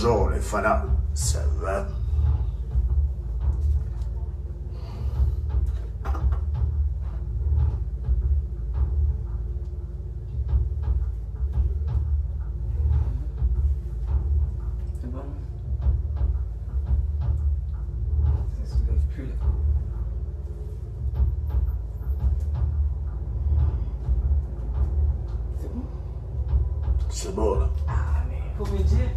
Bonjour les fanas, ça va? C'est bon. Ça se lève plus là. C'est bon? C'est bon là. Ah mais faut me dire.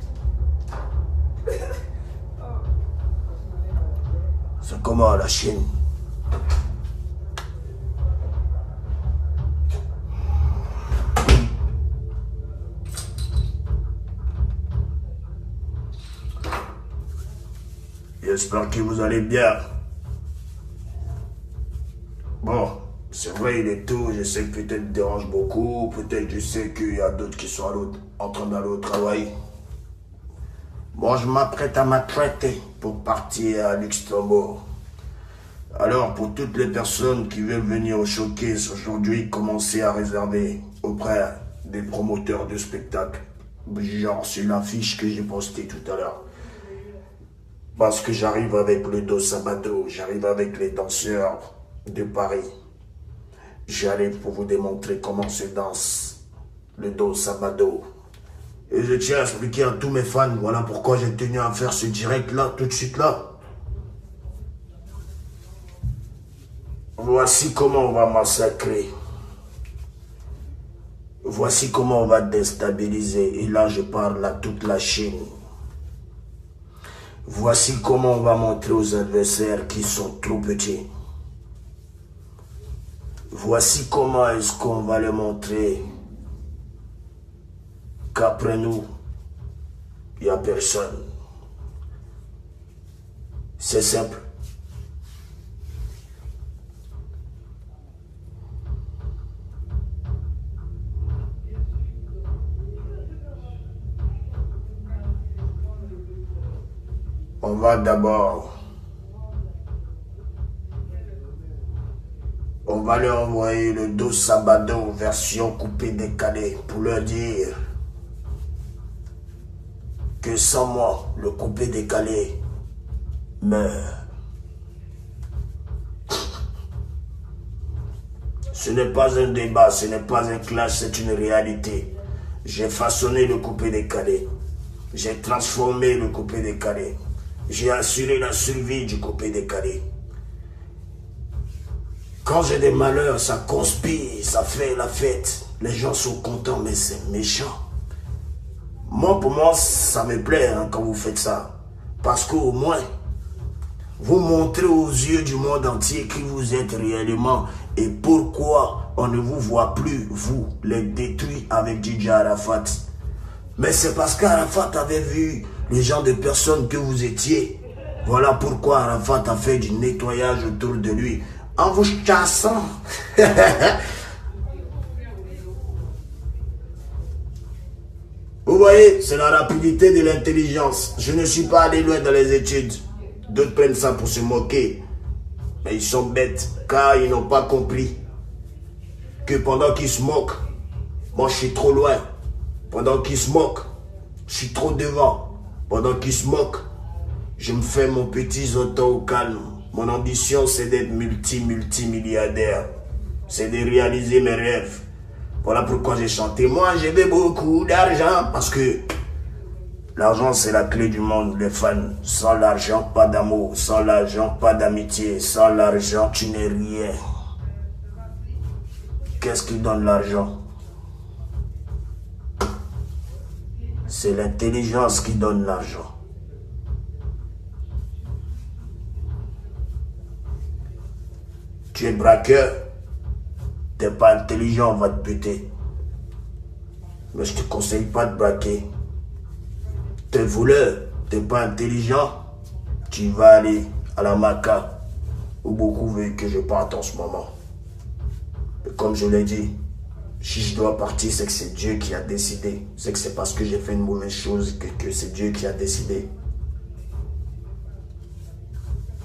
C'est comment la Chine? J'espère que vous allez bien. Bon, c'est vrai, il est tôt, je sais que peut-être dérange beaucoup, peut-être je sais qu'il y a d'autres qui sont en train d'aller au travail. Bon, je m'apprête à m'apprêter pour partir à Luxembourg. Alors, pour toutes les personnes qui veulent venir au showcase aujourd'hui, commencez à réserver auprès des promoteurs de spectacles. Genre sur l'affiche que j'ai postée tout à l'heure. Parce que j'arrive avec le Dos Sabado, j'arrive avec les danseurs de Paris. J'arrive pour vous démontrer comment se danse le Dos Sabado. Et je tiens à expliquer à tous mes fans, voilà pourquoi j'ai tenu à faire ce direct là, tout de suite là. Voici comment on va massacrer. Voici comment on va déstabiliser. Et là, je parle à toute la Chine. Voici comment on va montrer aux adversaires qui sont trop petits. Voici comment est-ce qu'on va leur montrer qu'après nous, il n'y a personne. C'est simple. On va d'abord, on va leur envoyer le Dos Sabado version coupée décalée pour leur dire que sans moi, le coupé décalé meurt. Ce n'est pas un débat, ce n'est pas un clash, c'est une réalité. J'ai façonné le coupé décalé. J'ai transformé le coupé décalé. J'ai assuré la survie du coupé décalé. Quand j'ai des malheurs, ça conspire, ça fait la fête. Les gens sont contents, mais c'est méchant. Moi, pour moi, ça me plaît hein, quand vous faites ça. Parce qu'au moins, vous montrez aux yeux du monde entier qui vous êtes réellement et pourquoi on ne vous voit plus, vous, les détruits avec DJ Arafat. Mais c'est parce qu'Arafat avait vu le genre de personnes que vous étiez. Voilà pourquoi Arafat a fait du nettoyage autour de lui en vous chassant. Vous voyez, c'est la rapidité de l'intelligence. Je ne suis pas allé loin dans les études. D'autres prennent ça pour se moquer. Mais ils sont bêtes, car ils n'ont pas compris que pendant qu'ils se moquent, moi je suis trop loin. Pendant qu'ils se moquent, je suis trop devant. Pendant qu'ils se moquent, je me fais mon petit zoto au calme. Mon ambition, c'est d'être multimilliardaire. C'est de réaliser mes rêves. Voilà pourquoi j'ai chanté. Moi, j'ai veux beaucoup d'argent. Parce que l'argent, c'est la clé du monde, les fans. Sans l'argent, pas d'amour. Sans l'argent, pas d'amitié. Sans l'argent, tu n'es rien. Qu'est-ce qui donne l'argent? C'est l'intelligence qui donne l'argent. Tu es braqueur, t'es pas intelligent, on va te buter. Mais je te conseille pas de braquer. T'es voleur, t'es pas intelligent, tu vas aller à la Maca, où beaucoup veulent que je parte en ce moment. Et comme je l'ai dit, si je dois partir, c'est que c'est Dieu qui a décidé. C'est que c'est parce que j'ai fait une mauvaise chose que c'est Dieu qui a décidé.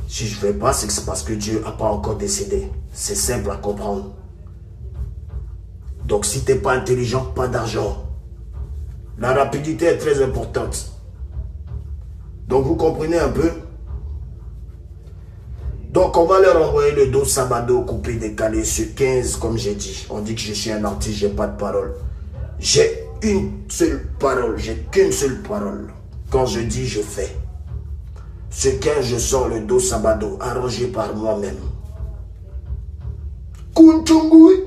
Si je ne vais pas, c'est que c'est parce que Dieu n'a pas encore décidé. C'est simple à comprendre. Donc si tu n'es pas intelligent, pas d'argent. La rapidité est très importante. Donc vous comprenez un peu? Donc on va leur envoyer le dos Sabado coupé décalé sur 15 comme j'ai dit. On dit que je suis un artiste, j'ai pas de parole. J'ai une seule parole, j'ai qu'une seule parole. Quand je dis, je fais. Ce 15, je sors le dos Sabado, arrangé par moi-même. Kunchungui.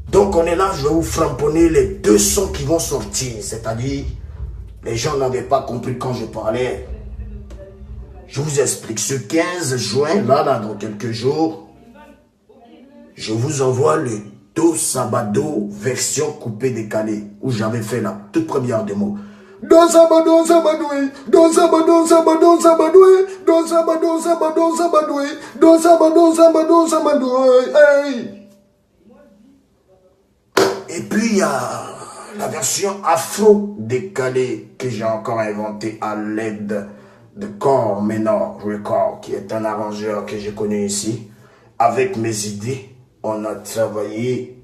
Donc on est là, je vais vous framponner les deux sons qui vont sortir. C'est-à-dire, les gens n'avaient pas compris quand je parlais. Je vous explique. Ce 15 juin, là, dans quelques jours, je vous envoie le Do Sabado version coupé décalé, où j'avais fait la toute première démo. Do Sabado Sabadoué, Do Sabado Sabado Sabadoué, Do Sabado Sabado Sabadoué, Do Sabado Sabado Sabadoué, hey! Et puis il y a la version afro décalée que j'ai encore inventée à l'aide de Corps Menor Record, qui est un arrangeur que j'ai connu ici. Avec mes idées, on a travaillé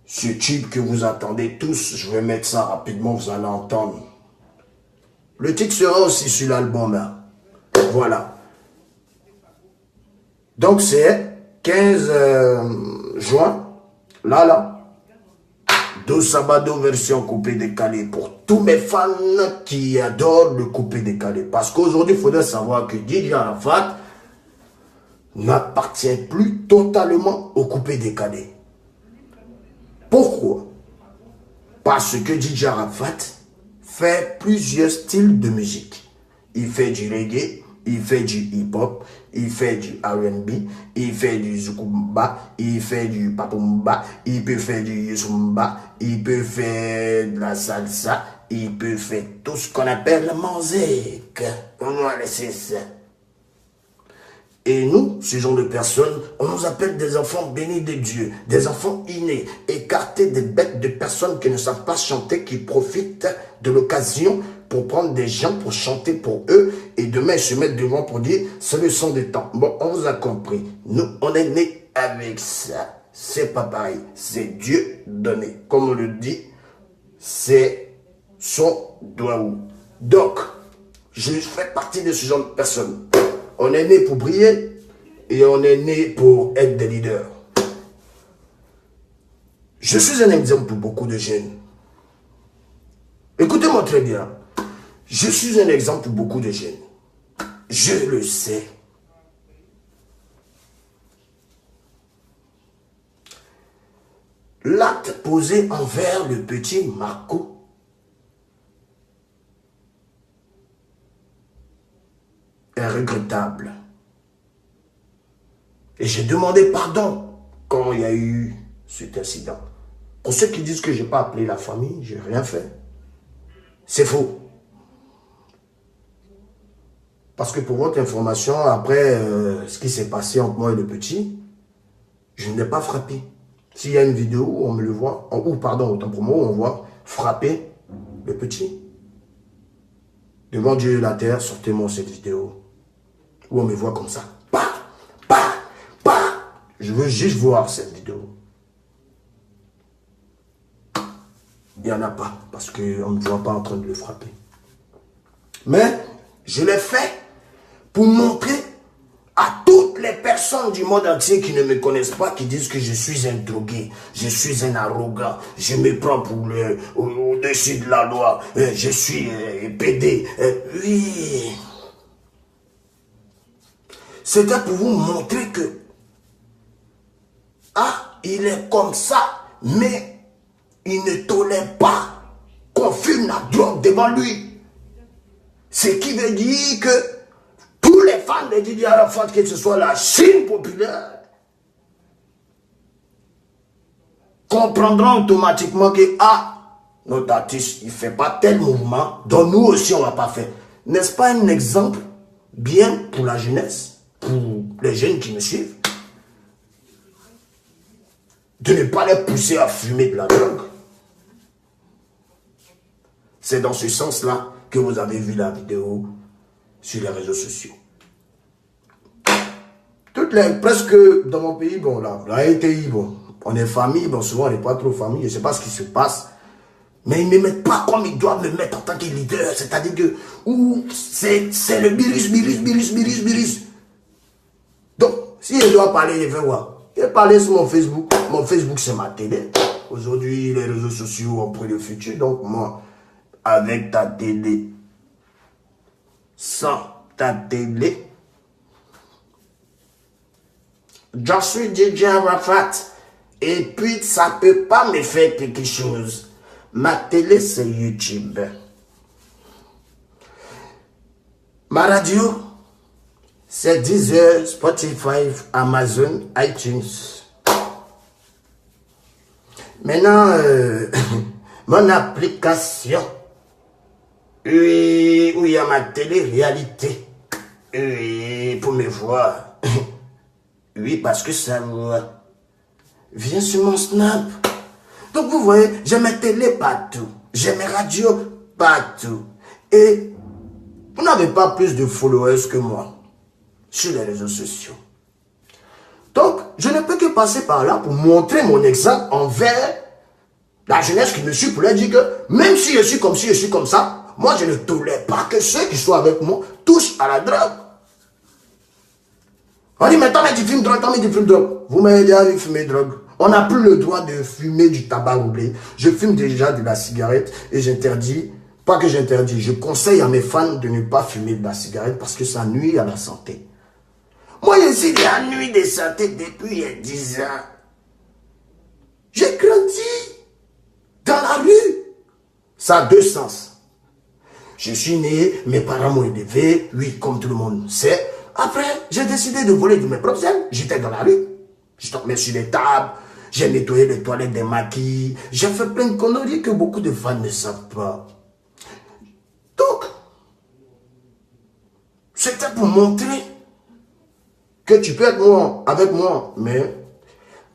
ce tube que vous entendez tous. Je vais mettre ça rapidement, vous allez entendre. Le titre sera aussi sur l'album. Hein. Voilà. Donc c'est 15 juin. Là. Do Sabado version coupé décalé pour tous mes fans qui adorent le coupé décalé. Parce qu'aujourd'hui, il faudrait savoir que DJ Arafat n'appartient plus totalement au coupé décalé. Pourquoi? Parce que DJ Arafat fait plusieurs styles de musique. Il fait du reggae, il fait du hip-hop, il fait du R&B, il fait du zukumba, il fait du papumba, il peut faire du yusumba, il peut faire de la salsa, il peut faire tout ce qu'on appelle la musique. On va laisser ça. Et nous, ce genre de personnes, on nous appelle des enfants bénis de Dieu, des enfants innés, écartés des bêtes de personnes qui ne savent pas chanter, qui profitent de l'occasion pour prendre des gens pour chanter pour eux et demain ils se mettent devant pour dire c'est le son des temps. Bon, on vous a compris. Nous, on est nés avec ça. C'est pas pareil. C'est Dieu donné. Comme on le dit, c'est son doigt. Donc, je fais partie de ce genre de personnes. On est né pour briller et on est né pour être des leaders. Je suis un exemple pour beaucoup de jeunes. Écoutez-moi très bien. Je suis un exemple pour beaucoup de jeunes. Je le sais. L'acte posé envers le petit Marco est regrettable. Et j'ai demandé pardon quand il y a eu cet incident. Pour ceux qui disent que je n'ai pas appelé la famille, je n'ai rien fait. C'est faux. Parce que pour votre information, après ce qui s'est passé entre moi et le petit, je ne l'ai pas frappé. S'il y a une vidéo où on me le voit, autant pour moi, on voit frapper le petit. Devant Dieu et la terre, sortez-moi cette vidéo. Où on me voit comme ça. Je veux juste voir cette vidéo. Il n'y en a pas, parce qu'on ne me voit pas en train de le frapper. Mais je l'ai fait pour montrer à toutes les personnes du monde entier qui ne me connaissent pas, qui disent que je suis un drogué, je suis un arrogant, je me prends pour au-dessus de la loi, je suis PD. Oui. C'était pour vous montrer que, il est comme ça, mais il ne tolère pas qu'on fume la drogue devant lui. Ce qui veut dire que tous les fans de Didier Arafat, que ce soit la Chine populaire, comprendront automatiquement que notre artiste, il ne fait pas tel mouvement, donc nous aussi on ne va pas faire. N'est-ce pas un exemple bien pour la jeunesse, pour les jeunes qui me suivent, de ne pas les pousser à fumer de la drogue? C'est dans ce sens-là que vous avez vu la vidéo sur les réseaux sociaux. Presque dans mon pays, bon, la RTI, bon, on est famille, bon, souvent on n'est pas trop famille, je ne sais pas ce qui se passe, Mais ils ne me mettent pas comme ils doivent me mettre en tant que leader. C'est-à-dire que c'est le virus. Donc, si je dois parler, je vais voir. Je vais parler sur mon Facebook. Mon Facebook, c'est ma télé. Aujourd'hui, les réseaux sociaux ont pris le futur. Donc, moi, avec ta télé, sans ta télé, je suis DJ Arafat. Et puis, ça ne peut pas me faire quelque chose. Ma télé, c'est YouTube. Ma radio, c'est Deezer, Spotify, Amazon, iTunes. Maintenant, mon application, oui, où il y a ma télé-réalité, oui, pour me voir. Oui, parce que ça voit. Viens sur mon Snap. Donc vous voyez, j'ai mes télé partout. J'ai mes radios partout. Et vous n'avez pas plus de followers que moi sur les réseaux sociaux. Donc, je ne peux que passer par là pour montrer mon exemple envers la jeunesse qui me suit pour leur dire que même si je suis comme ci, je suis comme ça, moi je ne tolère pas que ceux qui sont avec moi touchent à la drogue. On dit, mais tant tu fumes drogue, vous m'avez déjà vu fumer drogue. On n'a plus le droit de fumer du tabac roulé. Je fume déjà de la cigarette et j'interdis, pas que j'interdis, je conseille à mes fans de ne pas fumer de la cigarette parce que ça nuit à la santé. Moi, je suis la nuit de santé depuis 10 ans. J'ai grandi dans la rue. Ça a deux sens. Je suis né, mes parents m'ont élevé, oui, comme tout le monde sait. Après, j'ai décidé de voler de mes propres ailes. J'étais dans la rue. Je dormais sur les tables. J'ai nettoyé les toilettes des maquis. J'ai fait plein de conneries que beaucoup de fans ne savent pas. Donc, c'était pour montrer que tu peux être moi, avec moi, mais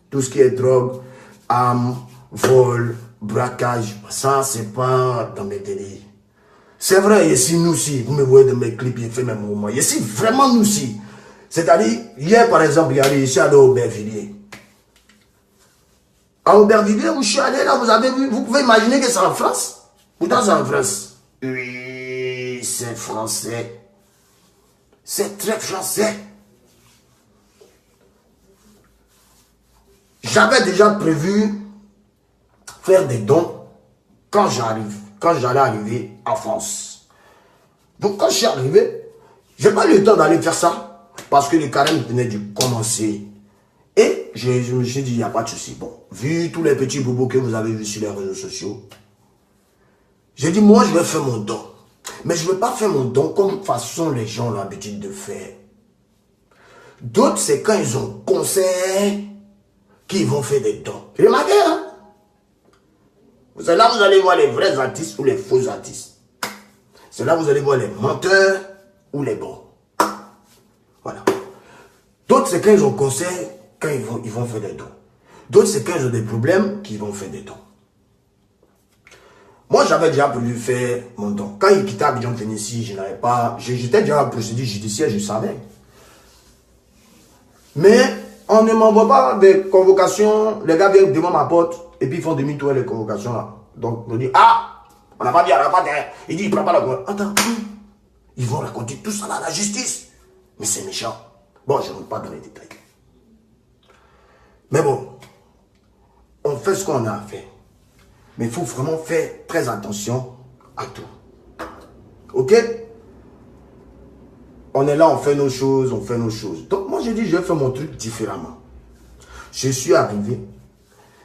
tout ce qui est drogue, armes, vol, braquage, ça, c'est pas dans mes délires. C'est vrai, ici, nous aussi, vous me voyez dans mes clips, j'ai fait mes mouvements. Ici, vraiment, nous aussi. C'est-à-dire, hier, par exemple, je suis allé au Aubervilliers. À Aubervilliers, où je suis allé, là, vous avez vu, vous pouvez imaginer que c'est en France. Pourtant, c'est en France. Oui, c'est français. C'est très français. J'avais déjà prévu faire des dons quand j'allais arriver en France. Donc quand je suis arrivé, je n'ai pas eu le temps d'aller faire ça parce que le carême venait de commencer. Et je me suis dit, il n'y a pas de souci. Bon, vu tous les petits bobos que vous avez vus sur les réseaux sociaux, j'ai dit, moi je vais faire mon don. Mais je ne vais pas faire mon don comme façon les gens ont l'habitude de faire. D'autres, c'est quand ils ont concert qu'ils vont faire des dons. J'ai remarqué, hein? C'est là que vous allez voir les vrais artistes ou les faux artistes. C'est là que vous allez voir les menteurs ou les bons. Voilà. D'autres, c'est quand ils ont concert, quand ils vont faire des dons. D'autres, c'est quand ils ont des problèmes qu'ils vont faire des dons. Moi, j'avais déjà prévu faire mon don. Quand il quittait Abidjan Tennessee, je n'avais pas... J'étais déjà en procédure judiciaire, je savais. Mais on ne m'envoie pas des convocations. Les gars viennent devant ma porte et puis ils font demi-tour les convocations là. Donc, on dit, ah, on n'a pas dit Arafat, hein. Il dit, il ne prend pas la convocation. Attends, ils vont raconter tout ça là à la justice. Mais c'est méchant. Bon, je ne rentre pas dans les détails. Mais bon, on fait ce qu'on a à faire. Mais il faut vraiment faire très attention à tout. Ok? On est là, on fait nos choses, Donc moi, j'ai dit, je vais faire mon truc différemment. Je suis arrivé.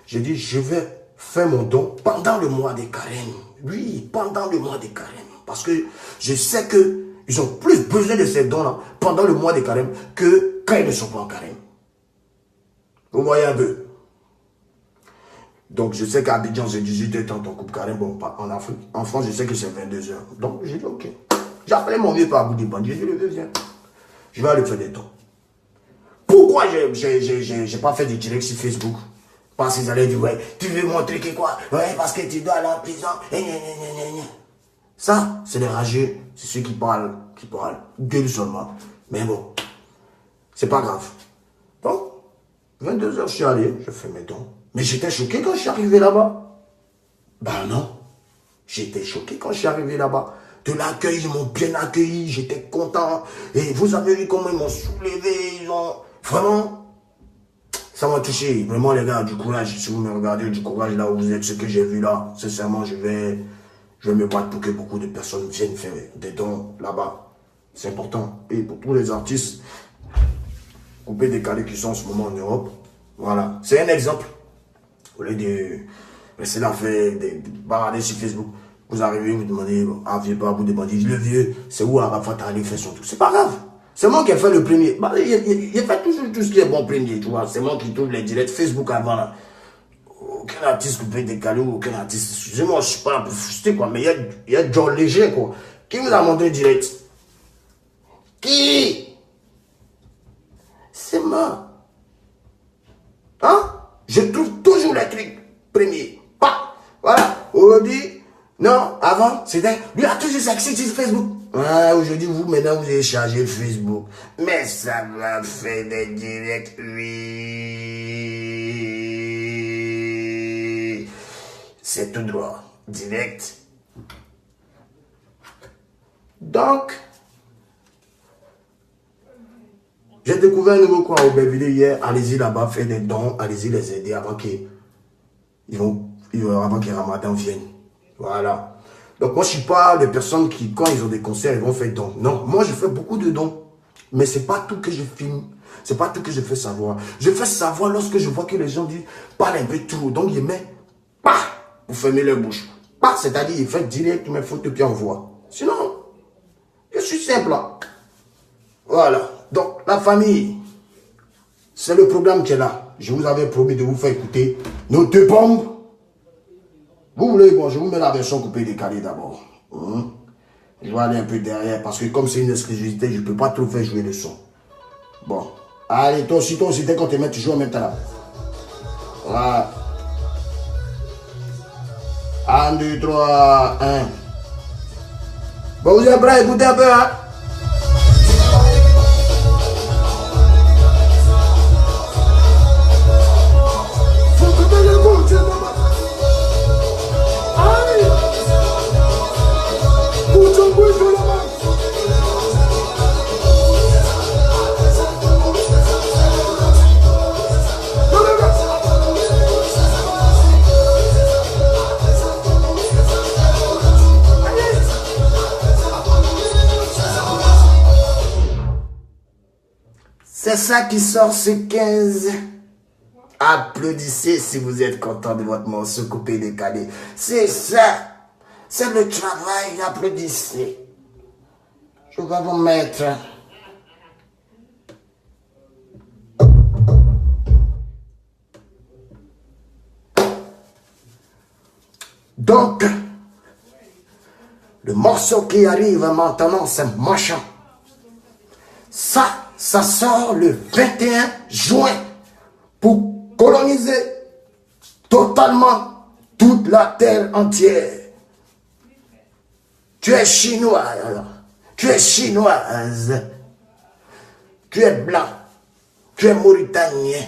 J'ai dit, je vais faire mon don pendant le mois des carèmes. Oui, pendant le mois des carèmes. Parce que je sais qu'ils ont plus besoin de ces dons-là pendant le mois des carèmes que quand ils ne sont pas en carême. Vous voyez un peu? Donc, je sais qu'à Abidjan, c'est 18h30 en coupe carême. Bon, en Afrique. En France, je sais que c'est 22h. Donc, j'ai dit, ok. J'ai appelé mon vieux par bout des bandits. J'ai dit, le vieux, viens. Je vais aller faire des dons. Pourquoi j'ai pas fait de direct sur Facebook? Parce qu'ils allaient dire, ouais, tu veux montrer que quoi? Ouais, parce que tu dois aller en prison. Ça, c'est les rageux. C'est ceux qui parlent. Gueule seulement. Mais bon, c'est pas grave. Donc, 22h, je suis allé, je fais mes dons. Mais j'étais choqué quand je suis arrivé là-bas. Ben non. J'étais choqué quand je suis arrivé là-bas. De l'accueil, ils m'ont bien accueilli, j'étais content. Et vous avez vu comment ils m'ont soulevé, ils ont... Vraiment, ça m'a touché. Vraiment, les gars, du courage. Si vous me regardez, du courage là où vous êtes, ce que j'ai vu là, sincèrement, je vais me battre pour que beaucoup de personnes viennent faire des dons là-bas. C'est important. Et pour tous les artistes, coupés décalés qui sont en ce moment en Europe, voilà. C'est un exemple. Au lieu de rester là, faire des barader sur Facebook, vous arrivez, vous demandez, ah, vieux pas, vous demandez, le vieux, c'est où Arafat allé faire son truc. C'est pas grave. C'est moi qui ai fait le premier. Bah, il fait toujours tout ce qui est bon premier, tu vois. C'est moi qui trouve les directs Facebook avant là. Aucun artiste coupé décalé ou aucun artiste. Excusez-moi, je suis pas pour frustré quoi, mais il y a John Léger quoi. Qui vous a montré direct? Qui? C'est moi. Hein? Je trouve toujours les trucs premiers. Pas. Voilà. Aujourd'hui, non, avant, c'était. Lui a toujours accès sur Facebook. Ah, aujourd'hui, vous, maintenant, vous avez chargé Facebook. Mais ça va faire des directs, oui. C'est tout droit. Direct. Donc, j'ai découvert un nouveau coin au Aubervilliers hier. Allez-y là-bas, faire des dons. Allez-y les aider avant qu'ils Ramadan vienne. Voilà. Donc moi, je ne suis pas des personnes qui, quand ils ont des concerts, ils vont faire dons. Non, moi, je fais beaucoup de dons. Mais ce n'est pas tout que je filme. Ce n'est pas tout que je fais savoir. Je fais savoir lorsque je vois que les gens disent, parle un peu trop. Donc, il met, pas, pour fermer leur bouche. Pas, c'est-à-dire, il fait direct mes photos puis envoie. Sinon, je suis simple. Là. Voilà. Donc, la famille, c'est le programme qui est là. Je vous avais promis de vous faire écouter nos deux bombes. Vous voulez, bon, je vous mets la version coupée décalée d'abord. Je vais aller un peu derrière parce que comme c'est une exclusivité, je ne peux pas trop faire jouer le son. Bon. Allez, toi aussi, dès qu'on te met, tu joues en même temps là. Voilà. 1, 2, 3, 1. Bon, vous êtes prêts, écoutez un peu, hein. C'est ça qui sort ce 15. Applaudissez si vous êtes content de votre morceau coupé décalé. C'est ça. C'est le travail. Applaudissez. Je vais vous mettre. Donc, le morceau qui arrive maintenant, c'est machin. Ça sort le 21 juin pour coloniser totalement toute la terre entière. Tu es chinois, alors. Tu es chinoise. Tu es blanc. Tu es mauritanien.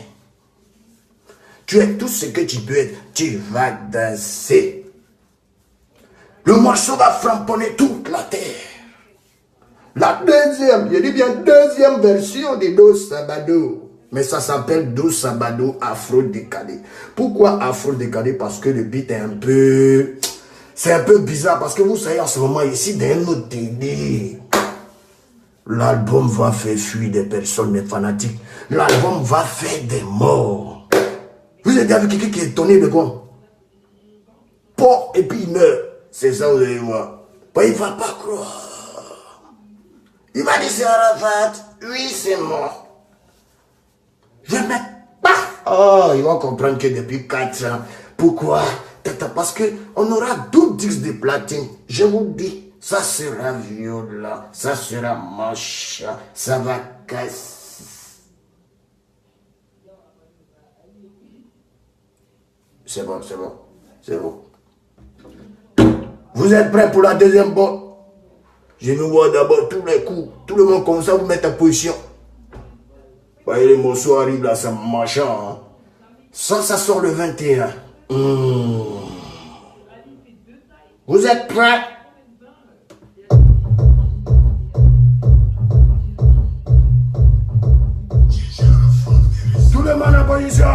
Tu es tout ce que tu peux être. Tu vas danser. Le morceau va framponner toute la terre. La deuxième, je dis bien deuxième version de Do Sabado. Mais ça s'appelle Do Sabado afro-décalé. Pourquoi afro-décalé? Parce que le beat est un peu... C'est un peu bizarre parce que vous savez en ce moment ici, dans un autre délire. L'album va faire fuir des personnes, des fanatiques. L'album va faire des morts. Vous avez vu quelqu'un qui est étonné de quoi? Port et puis il meurt. C'est ça vous allez voir. Bah, il ne va pas croire. Il va dire c'est Arafat. Oui, c'est moi. Je ne mets pas. Oh, ils vont comprendre que depuis 4 ans. Pourquoi? Parce qu'on aura 12 disques de platine. Je vous dis, ça sera violent, ça sera moche, ça va casser. C'est bon, c'est bon, c'est bon. Vous êtes prêts pour la deuxième bombe? Je vais voir d'abord tous les coups. Tout le monde comme ça, vous mettez en position. Voyez, les morceaux arrivent là, ça machin. Hein. Ça sort le 21. Vous êtes prêts? Tout le monde en position.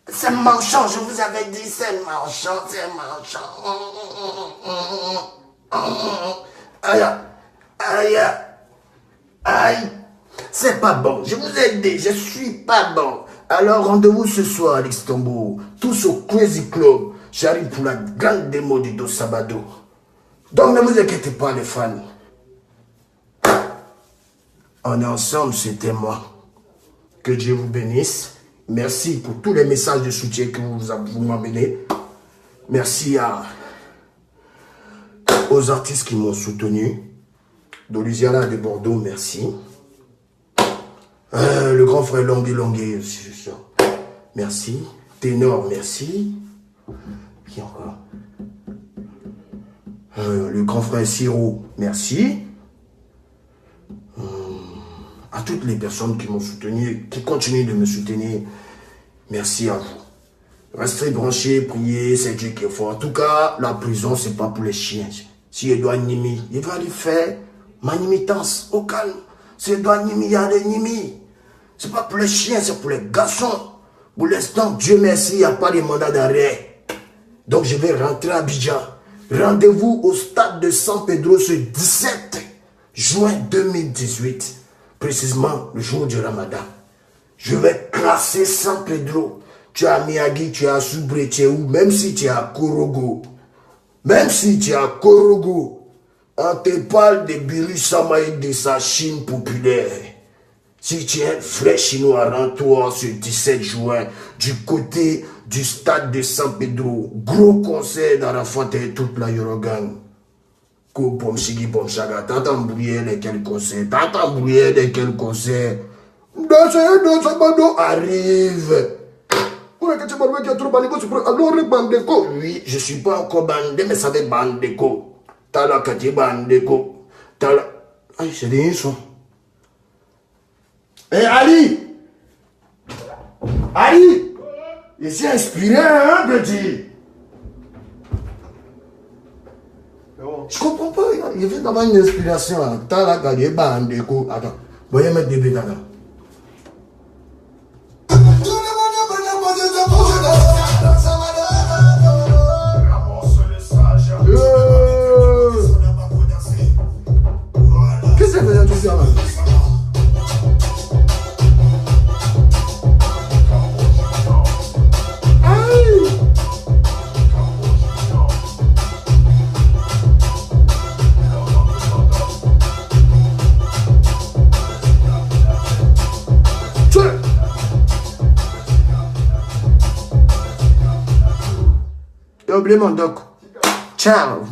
C'est marchand, je vous avais dit, c'est marchand, c'est marchand. Aïe, aïe, aïe. C'est pas bon, je vous ai dit, je suis pas bon. Alors rendez-vous ce soir à l'Istanbul, tous au Crazy Club. J'arrive pour la grande démo du Dos Sabado. Donc ne vous inquiétez pas les fans. On est ensemble, c'était moi. Que Dieu vous bénisse. Merci pour tous les messages de soutien que vous m'amenez. Merci aux artistes qui m'ont soutenu. De Louisiana, de Bordeaux, merci. Le grand frère Longué, merci. Ténor, merci. Qui encore? Le grand frère Siro, merci. À toutes les personnes qui m'ont soutenu, qui continuent de me soutenir, merci à vous. Restez branchés, priez, c'est Dieu qui est fort. En tout cas, la prison, c'est pas pour les chiens. Si il doit animer, il va lui faire manimitance au calme. Si il doit animer, il y a des nimis. C'est pas pour les chiens, c'est pour les garçons. Pour l'instant, Dieu merci, il n'y a pas de mandat d'arrêt. Donc je vais rentrer à Abidjan. Rendez-vous au stade de San Pedro ce 17 juin 2018. Précisément le jour du Ramadan. Je vais classer San Pedro. Tu es à Miyagi, tu es à Soubré, tu es où? Même si tu es à Korogo. Même si tu es à Korogo. On te parle de Billy Samaï de sa Chine populaire. Si tu es un vrai Chinois, rends-toi ce 17 juin du côté du stade de San Pedro. Gros concert d'Arafat et toute la Yorogang. Pom Shigi Pom Chaga, t'as embrouillé lesquels concerts, Dans Sabado arrive. Oui, je suis pas encore bandé, mais ça va être bandéco. T'as la kati bandéco. T'as la... Aïe, c'est des sons. Hé Ali! Ali! Il s'est inspiré, hein, petit? Je comprends pas, il vient d'avoir une inspiration. T'as la gagné, bandéco. Attends, voyez mettre des bébés là. Qu'est-ce que ça veut dire tout ça là? J'ai oublié mon doc. Ciao.